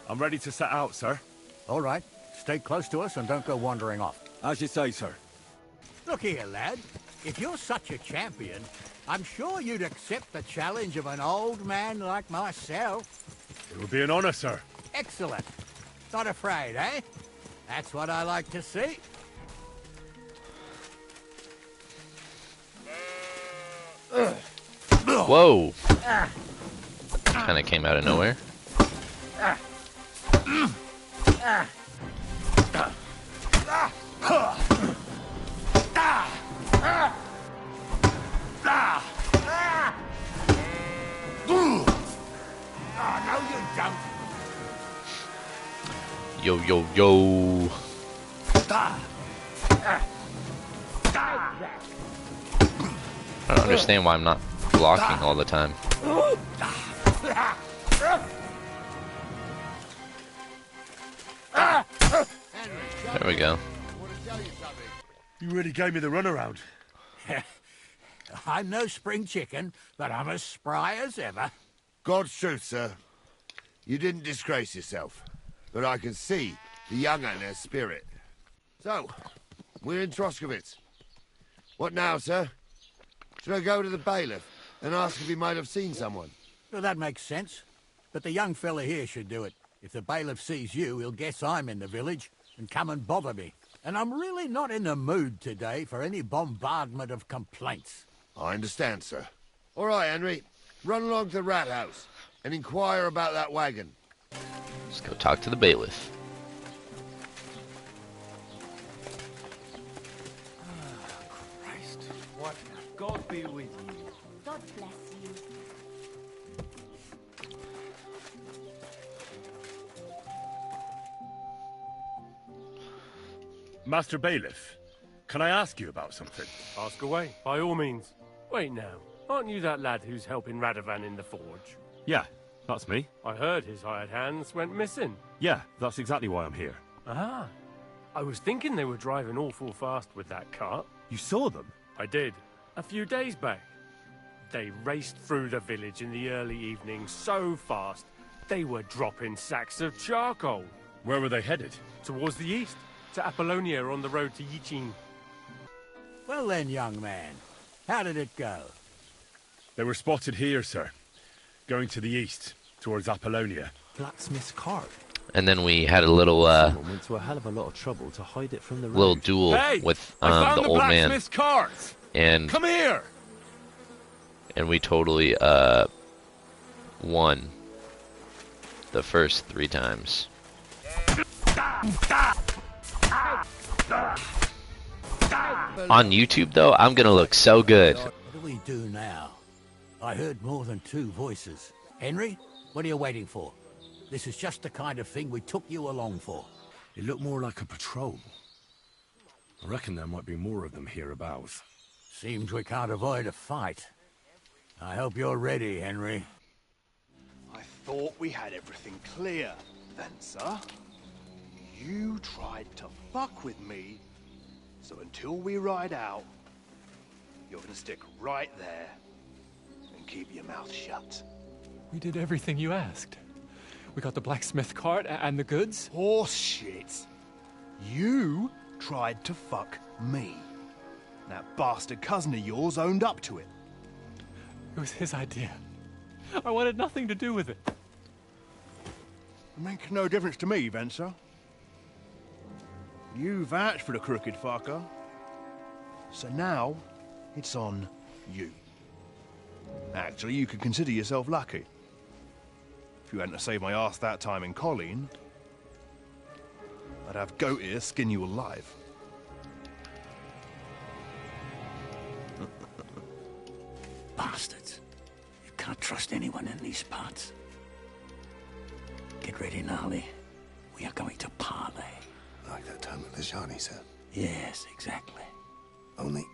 I'm ready to set out, sir. All right. Stay close to us and don't go wandering off. As you say, sir. Look here, lad. If you're such a champion, I'm sure you'd accept the challenge of an old man like myself. It would be an honor, sir. Excellent. Not afraid, eh? That's what I like to see. Whoa. Kind of came out of nowhere. No, you don't. Yo, yo, yo. I don't understand why I'm not blocking all the time. There we go. You really gave me the runaround. I'm no spring chicken, but I'm as spry as ever. God's truth, sir. You didn't disgrace yourself, but I can see the young un has spirit. So, we're in Troskovitz. What now, sir? Should I go to the bailiff and ask if he might have seen someone? Well, that makes sense. But the young fella here should do it. If the bailiff sees you, he'll guess I'm in the village and come and bother me. And I'm really not in the mood today for any bombardment of complaints. I understand, sir. All right, Henry. Run along to the rat house and inquire about that wagon. Let's go talk to the bailiff. Christ, what? God be with you. God bless you. Master Bailiff, can I ask you about something? Ask away, by all means. Wait now, aren't you that lad who's helping Radovan in the forge? Yeah, that's me. I heard his hired hands went missing. Yeah, that's exactly why I'm here. Ah, I was thinking they were driving awful fast with that cart. You saw them? I did, a few days back. They raced through the village in the early evening so fast, they were dropping sacks of charcoal. Where were they headed? Towards the east, to Apollonia on the road to Yichin. Well then, young man, how did it go? They were spotted here, sir. Going to the east, towards Apollonia. Blacksmith's cart. And then we had a little Someone went to a hell of a lot of trouble to hide it from the road. little duel with I found the old man, blacksmith's cart! and Come here! we totally won the first 3 times. On YouTube though, I'm gonna look so good. What do we do now? I heard more than 2 voices. Henry, what are you waiting for? This is just the kind of thing we took you along for. It looked more like a patrol. I reckon there might be more of them hereabouts. Seems we can't avoid a fight. I hope you're ready, Henry. I thought we had everything clear, Venser. You tried to fuck with me, so until we ride out, you're gonna stick right there and keep your mouth shut. We did everything you asked. We got the blacksmith cart and the goods. Horse shit. You tried to fuck me. That bastard cousin of yours owned up to it. It was his idea. I wanted nothing to do with it. It makes no difference to me, Venser. You vouched for the crooked fucker. So now, it's on you. Actually, you could consider yourself lucky. If you hadn't saved my ass that time in Colleen, I'd have goat ear skin you alive. Bastards. You can't trust anyone in these parts. Get ready, Gnarly. We are going to parley. Like that time at the Shani, sir. Yes, exactly. Only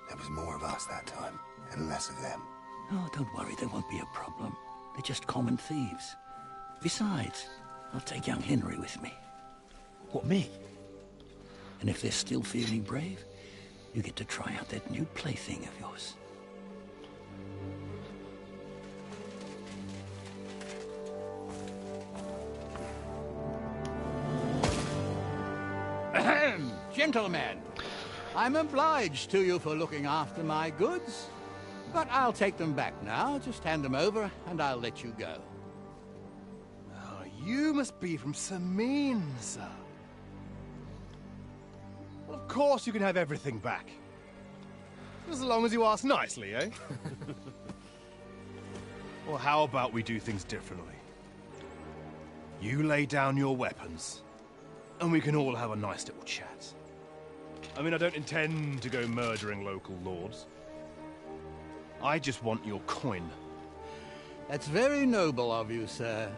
there was more of us that time, and less of them. Oh, don't worry, there won't be a problem. They're just common thieves. Besides, I'll take young Henry with me. What, me? And if they're still feeling brave, you get to try out that new plaything of yours. Gentlemen, I'm obliged to you for looking after my goods, but I'll take them back now. Just hand them over, and I'll let you go. Oh, you must be from Samin, sir. Well, of course you can have everything back. As long as you ask nicely, eh? Well, how about we do things differently? You lay down your weapons, and we can all have a nice little chat. I mean, I don't intend to go murdering local lords. I just want your coin. That's very noble of you, sir.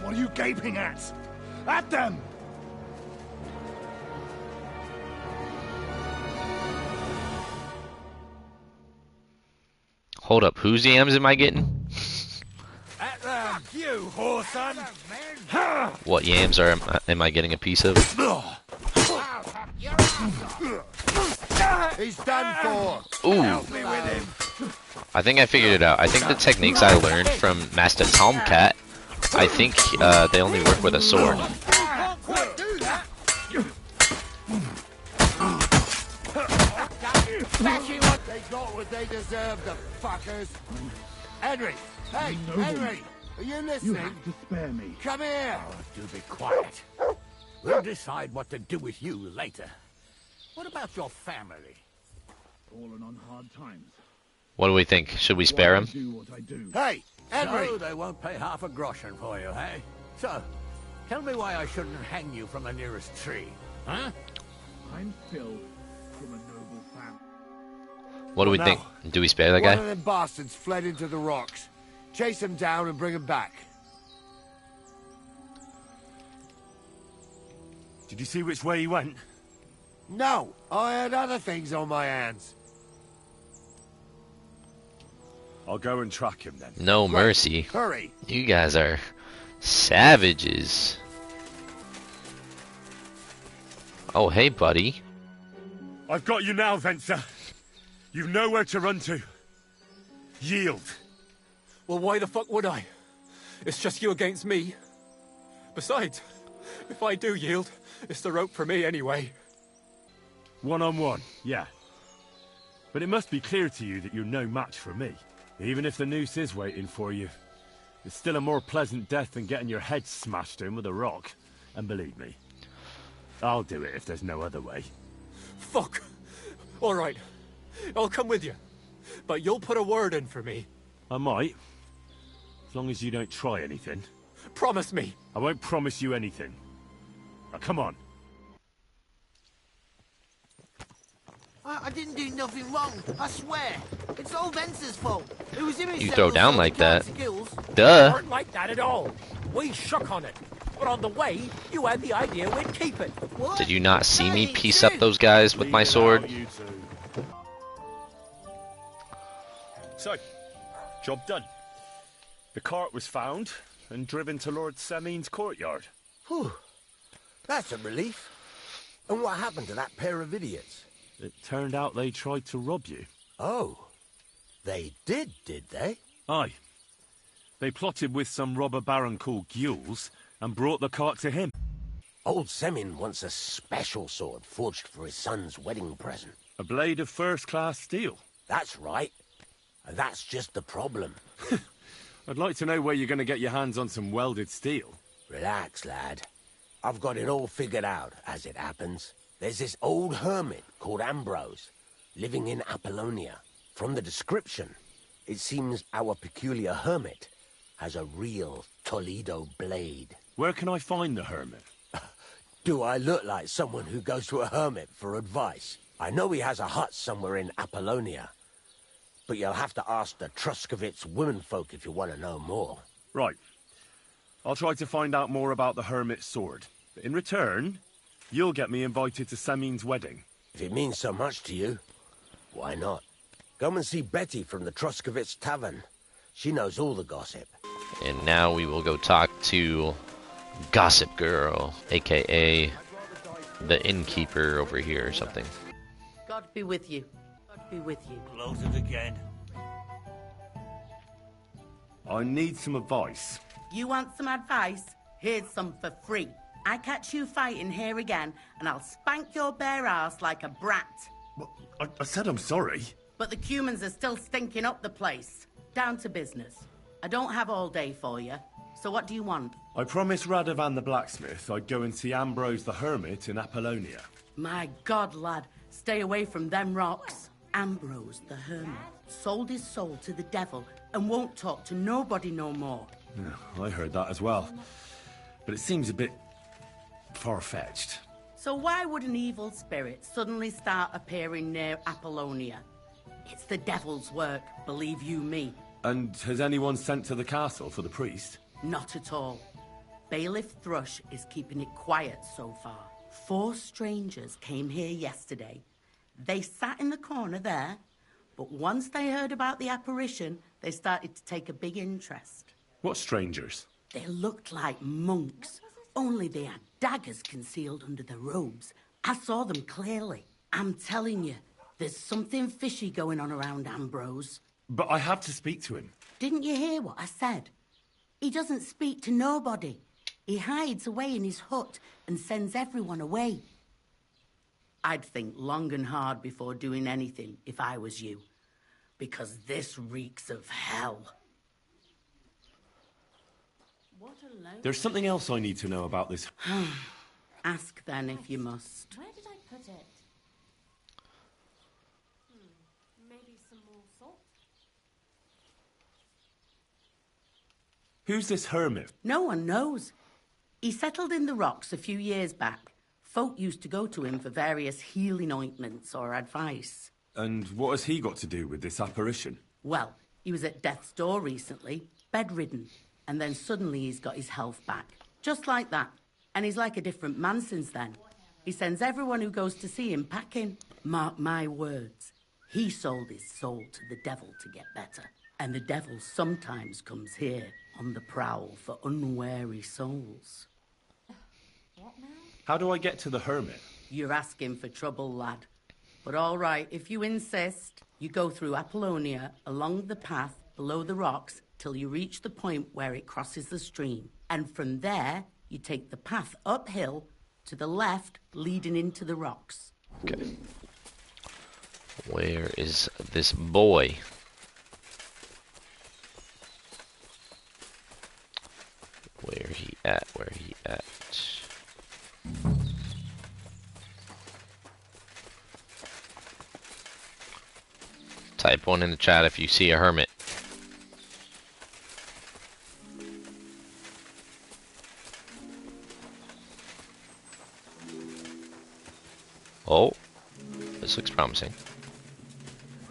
What are you gaping at? At them! Hold up, whose yams am I getting? At them, you whoreson! What yams am I getting a piece of? He's done for. Ooh. Help me with him! I think I figured it out. I think the techniques I learned from Master Tomcat, I think they only work with a sword. They got what they deserve, the fuckers. Henry! Hey, Henry! Are you listening? You have to spare me. Come here! Oh, do be quiet. We'll decide what to do with you later. What about your family? Fallen on hard times. What do we think? Should we spare him? Do what I do. Hey, Henry! So they won't pay half a groschen for you, eh? So, tell me why I shouldn't hang you from the nearest tree, huh? I'm Phil from a noble family. What do we think? Do we spare that One of guy? them bastards fled into the rocks. Chase him down and bring him back. Did you see which way he went? No, I had other things on my hands. I'll go and track him then. No mercy. Hurry! You guys are savages. Oh, hey, buddy. I've got you now, Venser. You've nowhere to run to. Yield. Well, why the fuck would I? It's just you against me. Besides, if I do yield, it's the rope for me anyway. One-on-one, yeah. But it must be clear to you that you're no match for me. Even if the noose is waiting for you, it's still a more pleasant death than getting your head smashed in with a rock. And believe me, I'll do it if there's no other way. Fuck. All right, I'll come with you. But you'll put a word in for me. I might. As long as you don't try anything. Promise me. I won't promise you anything. Now, come on. I didn't do nothing wrong, I swear. It's all Venser's fault. It was him who You set throw us down all like the that. skills. Duh. Weren't like that at all. We shook on it. But on the way, you had the idea we'd keep it. What? Did you not see me Hey, piece true. up those guys with my Leave it sword? out, you two. So, job done. The cart was found and driven to Lord Samin's courtyard. Whew. That's a relief. And what happened to that pair of idiots? It turned out they tried to rob you. Oh. They did they? Aye. They plotted with some robber baron called Gules and brought the cart to him. Old Semin wants a special sword forged for his son's wedding present. A blade of first-class steel. That's right. And that's just the problem. I'd like to know where you're going to get your hands on some welded steel. Relax, lad. I've got it all figured out, as it happens. There's this old hermit called Ambrose, living in Apollonia. From the description, it seems our peculiar hermit has a real Toledo blade. Where can I find the hermit? Do I look like someone who goes to a hermit for advice? I know he has a hut somewhere in Apollonia, but you'll have to ask the Truscovitz womenfolk if you want to know more. Right. I'll try to find out more about the hermit's sword. In return, you'll get me invited to Samin's wedding. If it means so much to you, why not? Come and see Betty from the Truscovitz Tavern. She knows all the gossip. And now we will go talk to Gossip Girl, aka the innkeeper over here or something. God be with you. God be with you. Close it again. I need some advice. You want some advice? Here's some for free. I catch you fighting here again, and I'll spank your bare ass like a brat. Well, I said I'm sorry. But the Cumans are still stinking up the place. Down to business. I don't have all day for you. So what do you want? I promised Radovan the blacksmith I'd go and see Ambrose the hermit in Apollonia. My God, lad, stay away from them rocks. Ambrose the hermit sold his soul to the devil and won't talk to nobody no more. Yeah, I heard that as well. But it seems a bit far-fetched. So why would an evil spirit suddenly start appearing near Apollonia? It's the devil's work, believe you me. And has anyone sent to the castle for the priest? Not at all. Bailiff Thrush is keeping it quiet so far. 4 strangers came here yesterday. They sat in the corner there, but once they heard about the apparition, they started to take a big interest. What strangers? They looked like monks, only they had daggers concealed under their robes. I saw them clearly. I'm telling you, there's something fishy going on around Ambrose. But I have to speak to him. Didn't you hear what I said? He doesn't speak to nobody. He hides away in his hut and sends everyone away. I'd think long and hard before doing anything if I was you, because this reeks of hell. There's something else I need to know about this. Ask then if you must. Where did I put it? Maybe some more salt? Who's this hermit? No one knows. He settled in the rocks a few years back. Folk used to go to him for various healing ointments or advice. And what has he got to do with this apparition? Well, he was at death's door recently, bedridden, and then suddenly he's got his health back. Just like that. And he's like a different man since then. He sends everyone who goes to see him packing. Mark my words. He sold his soul to the devil to get better. And the devil sometimes comes here on the prowl for unwary souls. What now? How do I get to the hermit? You're asking for trouble, lad. But all right, if you insist, you go through Apollonia, along the path, below the rocks, till you reach the point where it crosses the stream. And from there, you take the path uphill to the left, leading into the rocks. Okay. Where is this boy? Where he at? Where he at? Type 1 in the chat if you see a hermit. Oh, this looks promising.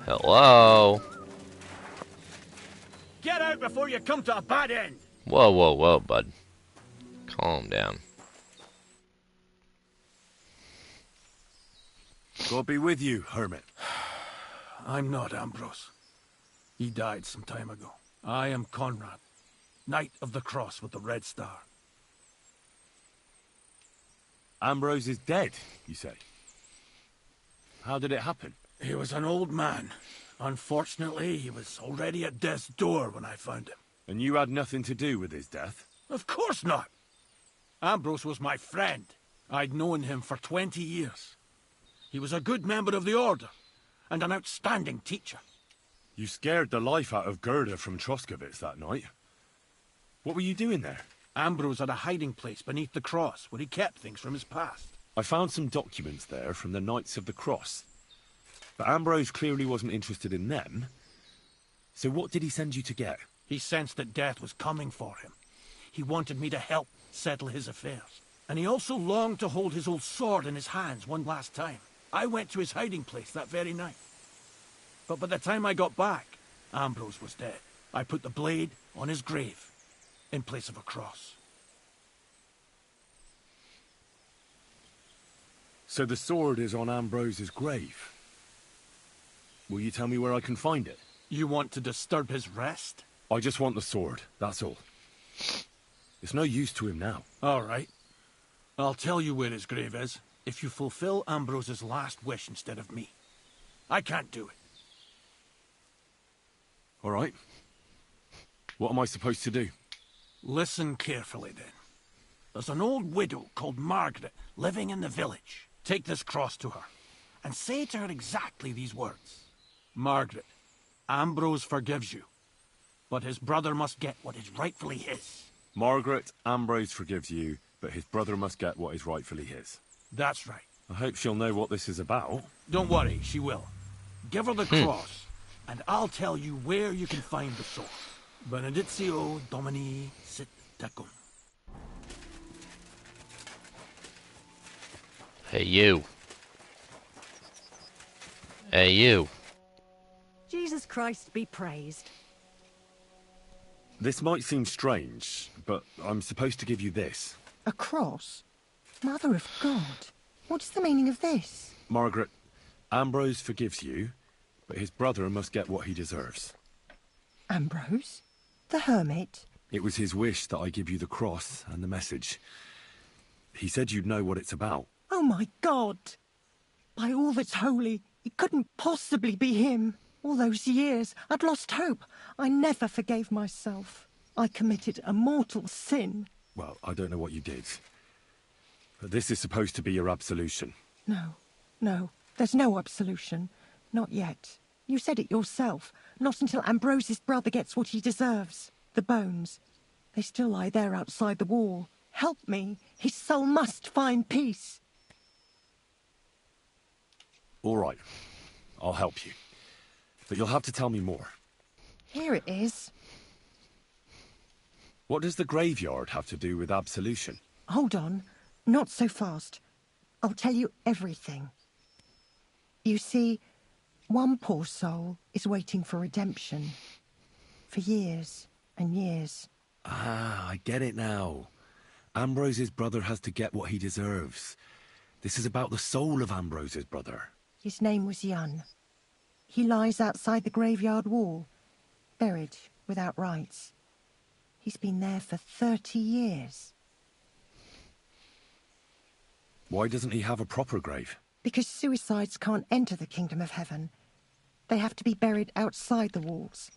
Hello? Get out before you come to a bad end! Whoa, whoa, whoa, bud. Calm down. God be with you, hermit. I'm not Ambrose. He died some time ago. I am Conrad, Knight of the Cross with the Red Star. Ambrose is dead, you say? How did it happen? He was an old man. Unfortunately, he was already at death's door when I found him. And you had nothing to do with his death? Of course not. Ambrose was my friend. I'd known him for 20 years. He was a good member of the Order, and an outstanding teacher. You scared the life out of Gerda from Troskovitz that night. What were you doing there? Ambrose had a hiding place beneath the cross, where he kept things from his past. I found some documents there from the Knights of the Cross. But Ambrose clearly wasn't interested in them. So what did he send you to get? He sensed that death was coming for him. He wanted me to help settle his affairs. And he also longed to hold his old sword in his hands one last time. I went to his hiding place that very night. But by the time I got back, Ambrose was dead. I put the blade on his grave, in place of a cross. So the sword is on Ambrose's grave. Will you tell me where I can find it? You want to disturb his rest? I just want the sword, that's all. It's no use to him now. All right. I'll tell you where his grave is, if you fulfill Ambrose's last wish instead of me. I can't do it. All right. What am I supposed to do? Listen carefully, then. There's an old widow called Margaret living in the village. Take this cross to her, and say to her exactly these words. Margaret, Ambrose forgives you, but his brother must get what is rightfully his. Margaret, Ambrose forgives you, but his brother must get what is rightfully his. That's right. I hope she'll know what this is about. Don't worry, she will. Give her the cross, and I'll tell you where you can find the sword. Benedictio Domini sit tecum. Hey, you. Hey, you. Jesus Christ be praised. This might seem strange, but I'm supposed to give you this. A cross? Mother of God. What's the meaning of this? Margaret, Ambrose forgives you, but his brother must get what he deserves. Ambrose? The hermit? It was his wish that I give you the cross and the message. He said you'd know what it's about. Oh my God! By all that's holy, it couldn't possibly be him. All those years, I'd lost hope. I never forgave myself. I committed a mortal sin. Well, I don't know what you did. But this is supposed to be your absolution. No, there's no absolution. Not yet. You said it yourself. Not until Ambrose's brother gets what he deserves. The bones. They still lie there outside the wall. Help me. His soul must find peace. All right. I'll help you. But you'll have to tell me more. Here it is. What does the graveyard have to do with absolution? Hold on. Not so fast. I'll tell you everything. You see, one poor soul is waiting for redemption. For years and years. Ah, I get it now. Ambrose's brother has to get what he deserves. This is about the soul of Ambrose's brother. His name was Jan. He lies outside the graveyard wall, buried without rites. He's been there for 30 years. Why doesn't he have a proper grave? Because suicides can't enter the kingdom of heaven. They have to be buried outside the walls,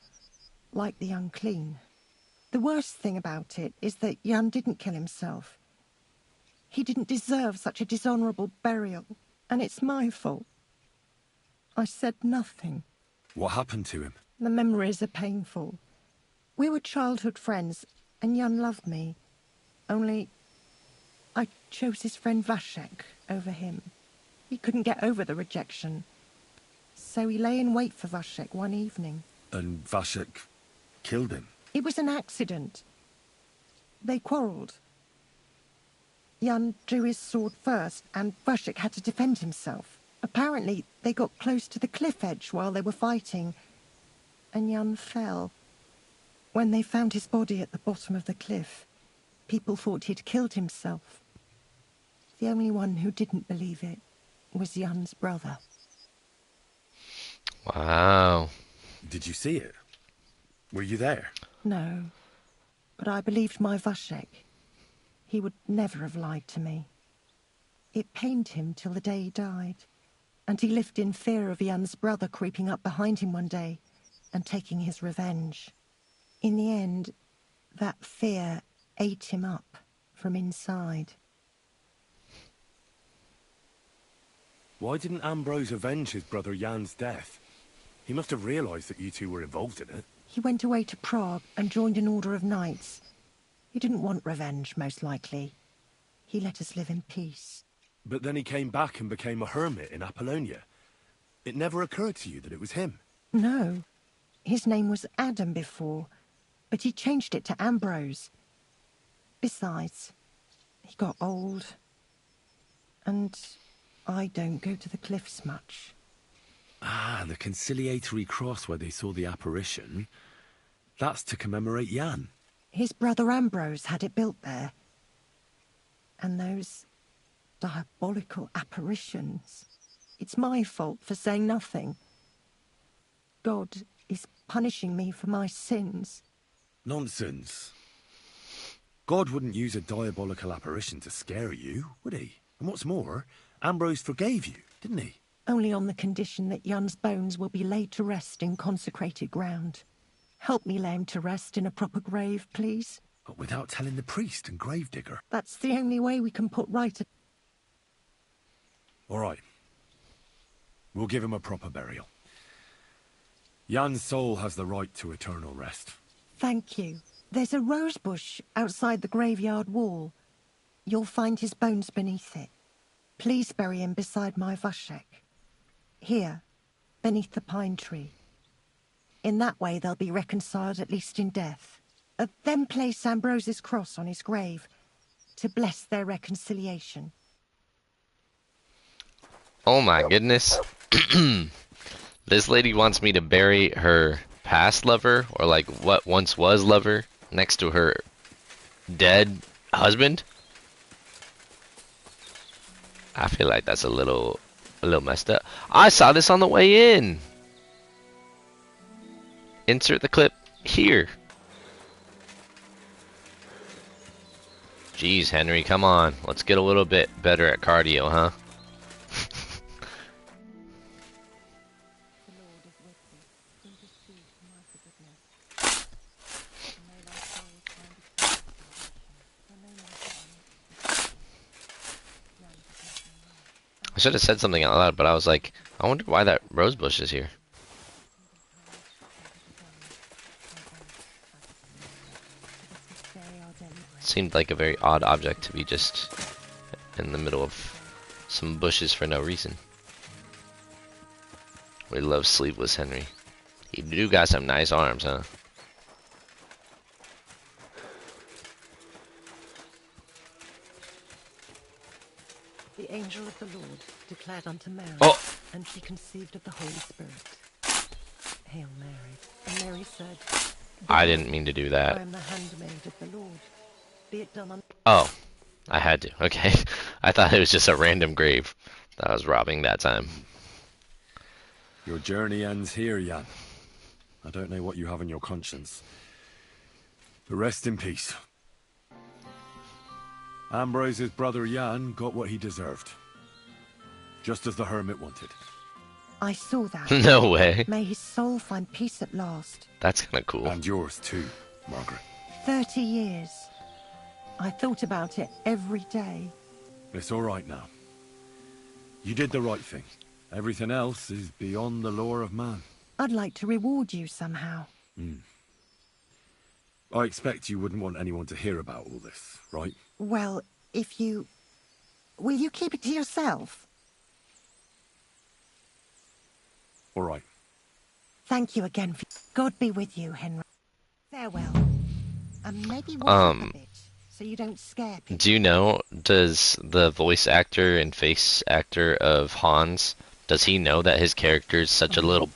like the unclean. The worst thing about it is that Jan didn't kill himself. He didn't deserve such a dishonourable burial, and it's my fault. I said nothing. What happened to him? The memories are painful. We were childhood friends, and Jan loved me. Only I chose his friend Vashek over him. He couldn't get over the rejection. So he lay in wait for Vashek one evening. And Vashek killed him? It was an accident. They quarrelled. Jan drew his sword first, and Vashek had to defend himself. Apparently, they got close to the cliff edge while they were fighting, and Jan fell. When they found his body at the bottom of the cliff, people thought he'd killed himself. The only one who didn't believe it was Jan's brother. Wow. Did you see it? Were you there? No, but I believed my Vashek. He would never have lied to me. It pained him till the day he died, and he lived in fear of Jan's brother creeping up behind him one day and taking his revenge. In the end, that fear ate him up from inside. Why didn't Ambrose avenge his brother Jan's death? He must have realised that you two were involved in it. He went away to Prague and joined an order of knights. He didn't want revenge, most likely. He let us live in peace. But then he came back and became a hermit in Apollonia. It never occurred to you that it was him? No. His name was Adam before, but he changed it to Ambrose. Besides, he got old. And I don't go to the cliffs much. Ah, the conciliatory cross where they saw the apparition. That's to commemorate Jan. His brother Ambrose had it built there. And those diabolical apparitions. It's my fault for saying nothing. God is punishing me for my sins. Nonsense. God wouldn't use a diabolical apparition to scare you, would he? And what's more, Ambrose forgave you, didn't he? Only on the condition that Jan's bones will be laid to rest in consecrated ground. Help me lay him to rest in a proper grave, please. But without telling the priest and gravedigger. That's the only way we can put right. All right. We'll give him a proper burial. Jan's soul has the right to eternal rest. Thank you. There's a rose bush outside the graveyard wall. You'll find his bones beneath it. Please bury him beside my Vashek. Here, beneath the pine tree. In that way they'll be reconciled, at least in death. Then place Ambrose's cross on his grave to bless their reconciliation. Oh my goodness. This lady wants me to bury her past lover, or like what once was lover, next to her dead husband. I feel like that's a little messed up. I saw this on the way in. Insert the clip here. Jeez, Henry, come on. Let's get a little bit better at cardio, huh? I should have said something out loud, but I was like, I wonder why that rose bush is here. Seemed like a very odd object to be just in the middle of some bushes for no reason. We love Sleeveless Henry. You do got some nice arms, huh? The angel of the Lord declared unto Mary, and she conceived of the Holy Spirit. Hail Mary. And Mary said, I didn't mean to do that. I am the handmaid of the Lord. Be it done unto... Oh, I had to. Okay. I thought it was just a random grave that I was robbing that time. Your journey ends here, Jan. I don't know what you have on your conscience. But rest in peace. Ambrose's brother Jan got what he deserved. Just as the hermit wanted. I saw that. No way. May his soul find peace at last. That's kind of cool. And yours too, Margaret. 30 years. I thought about it every day. It's all right now. You did the right thing. Everything else is beyond the law of man. I'd like to reward you somehow. I expect you wouldn't want anyone to hear about all this, right? Well, if you... Will you keep it to yourself? All right. Thank you again. God be with you, Henry. Farewell. And maybe watch a bit, so you don't scare people. Do you know, does the voice actor and face actor of Hans, does he know that his character is such a little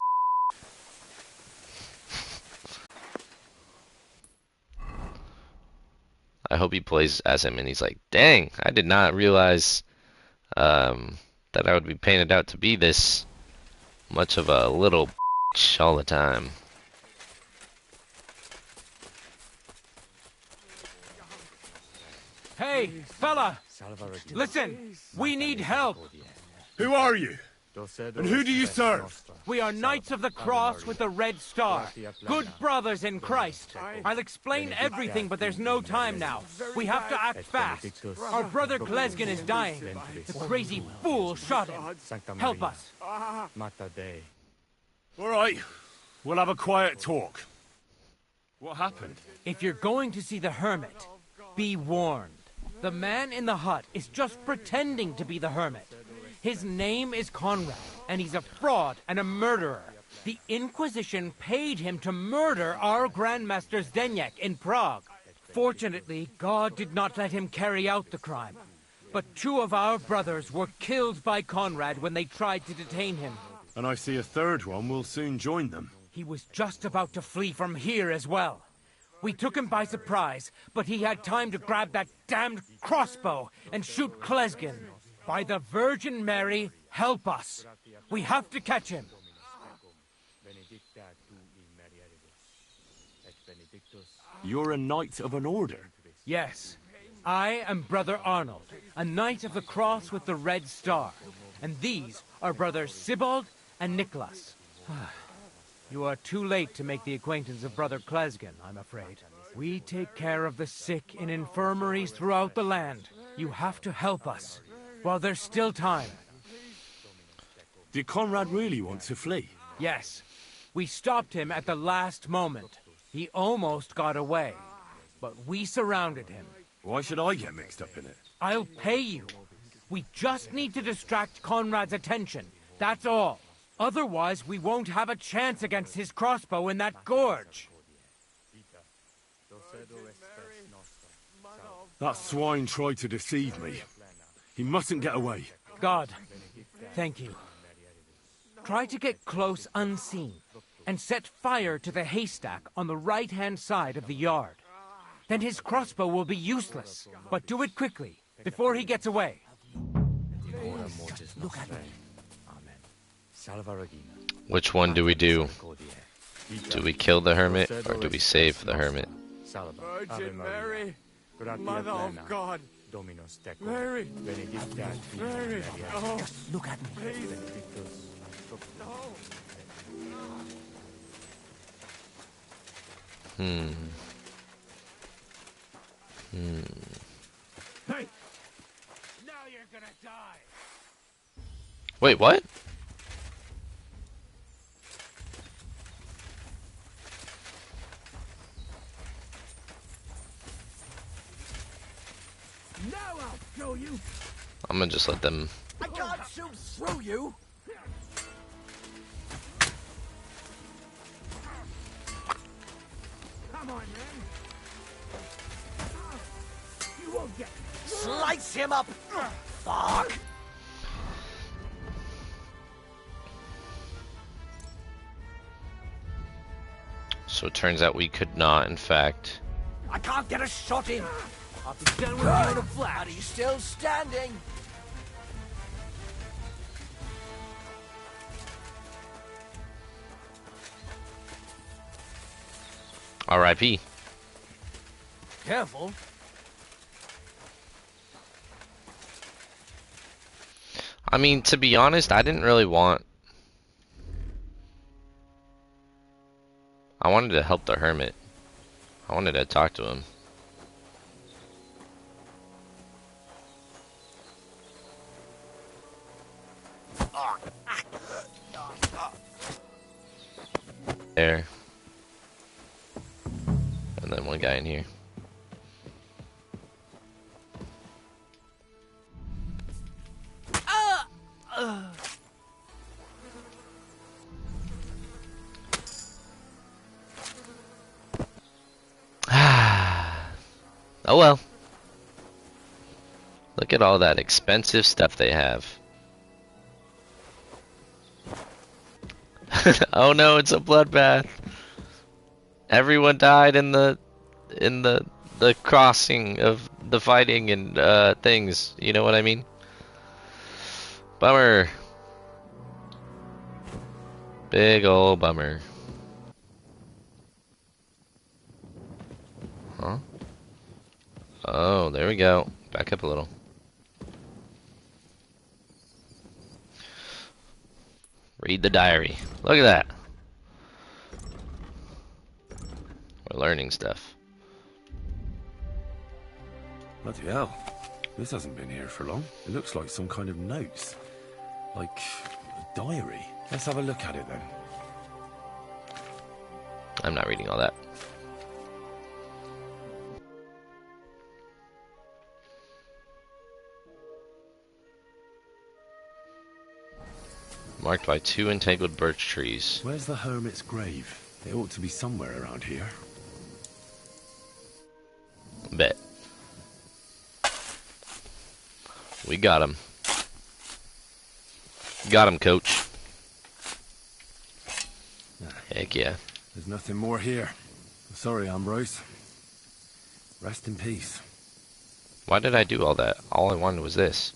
I hope he plays as him and he's like, dang, I did not realize that I would be painted out to be this much of a little all the time. Hey, fella! Listen, we need help! Who are you? And who do you serve? We are Knights of the Cross with the Red Star. Good brothers in Christ. I'll explain everything, but there's no time now. We have to act fast. Our brother Glesgan is dying. The crazy fool shot him. Help us. All right. We'll have a quiet talk. What happened? If you're going to see the hermit, be warned. The man in the hut is just pretending to be the hermit. His name is Conrad, and he's a fraud and a murderer. The Inquisition paid him to murder our Grandmaster Zdeněk in Prague. Fortunately, God did not let him carry out the crime. But 2 of our brothers were killed by Conrad when they tried to detain him. And I see a third one will soon join them. He was just about to flee from here as well. We took him by surprise, but he had time to grab that damned crossbow and shoot Glesgan. By the Virgin Mary, help us. We have to catch him. You're a knight of an order? Yes. I am Brother Arnold, a knight of the cross with the Red Star. And these are Brothers Sibald and Nicholas. You are too late to make the acquaintance of Brother Klesgen, I'm afraid. We take care of the sick in infirmaries throughout the land. You have to help us, while there's still time. Did Conrad really want to flee? Yes. We stopped him at the last moment. He almost got away, but we surrounded him. Why should I get mixed up in it? I'll pay you. We just need to distract Conrad's attention. That's all. Otherwise, we won't have a chance against his crossbow in that gorge. That swine tried to deceive me. He mustn't get away. God, thank you. Try to get close unseen, and set fire to the haystack on the right-hand side of the yard. Then his crossbow will be useless, but do it quickly, before he gets away. Look at me. Which one do we do? Do we kill the hermit, or do we save the hermit? Virgin Mary, Mother of God, Mary, Mary, oh, just look at me. Please. Hmm. Hey! Now you're gonna die! Wait, what? Now I'll show you. I'm gonna just let them... I can't shoot through you. Come on, man. You won't get me. Slice him up! Fuck! So it turns out we could not, in fact... I can't get a shot in! I'll be done with you in a flash! Are you still standing? R.I.P. Careful. I mean, to be honest, I didn't really want... I wanted to help the hermit. I wanted to talk to him. There. And then one guy in here. Oh well. Look at all that expensive stuff they have. Oh no, it's a bloodbath. Everyone died in the crossing of the fighting and things. You know what I mean? Bummer. Big ol' bummer. Huh? Oh, there we go. Back up a little. Read the diary. Look at that. We're learning stuff. Bloody hell. This hasn't been here for long. It looks like some kind of notes. Like a diary. Let's have a look at it then. I'm not reading all that. Marked by 2 entangled birch trees. Where's the hermit's grave? It ought to be somewhere around here. Bet. We got him. Got him, coach. Heck yeah. There's nothing more here. Sorry, Ambrose. Rest in peace. Why did I do all that? All I wanted was this.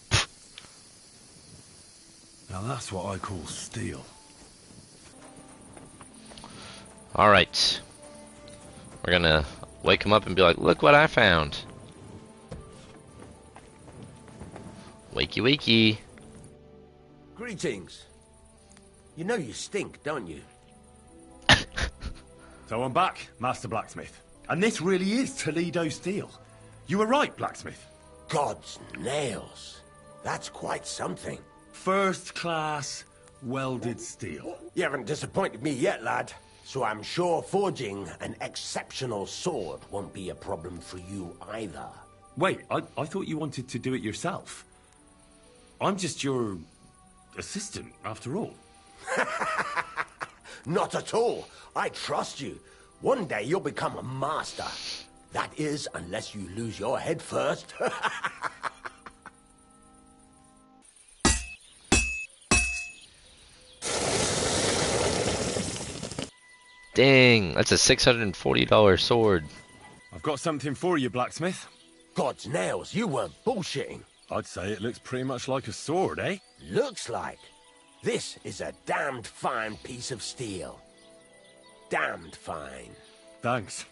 Now that's what I call steel. Alright. We're gonna wake him up and be like, look what I found. Wakey wakey. Greetings. You know you stink, don't you? So I'm back, Master Blacksmith. And this really is Toledo steel. You were right, Blacksmith. God's nails. That's quite something. First class welded steel. You haven't disappointed me yet, lad. So I'm sure forging an exceptional sword won't be a problem for you either. Wait, I thought you wanted to do it yourself. I'm just your assistant, after all. Not at all. I trust you. One day you'll become a master. That is, unless you lose your head first. Dang, that's a $640 sword. I've got something for you, Blacksmith. God's nails, you weren't bullshitting. I'd say it looks pretty much like a sword, eh? Looks like. This is a damned fine piece of steel. Damned fine. Thanks.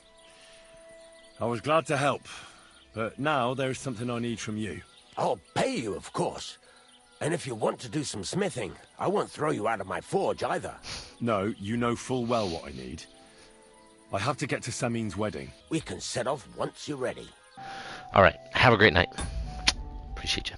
I was glad to help, but now there's something I need from you. I'll pay you, of course. And if you want to do some smithing, I won't throw you out of my forge either. No, you know full well what I need. I have to get to Samin's wedding. We can set off once you're ready. All right, have a great night. Appreciate you.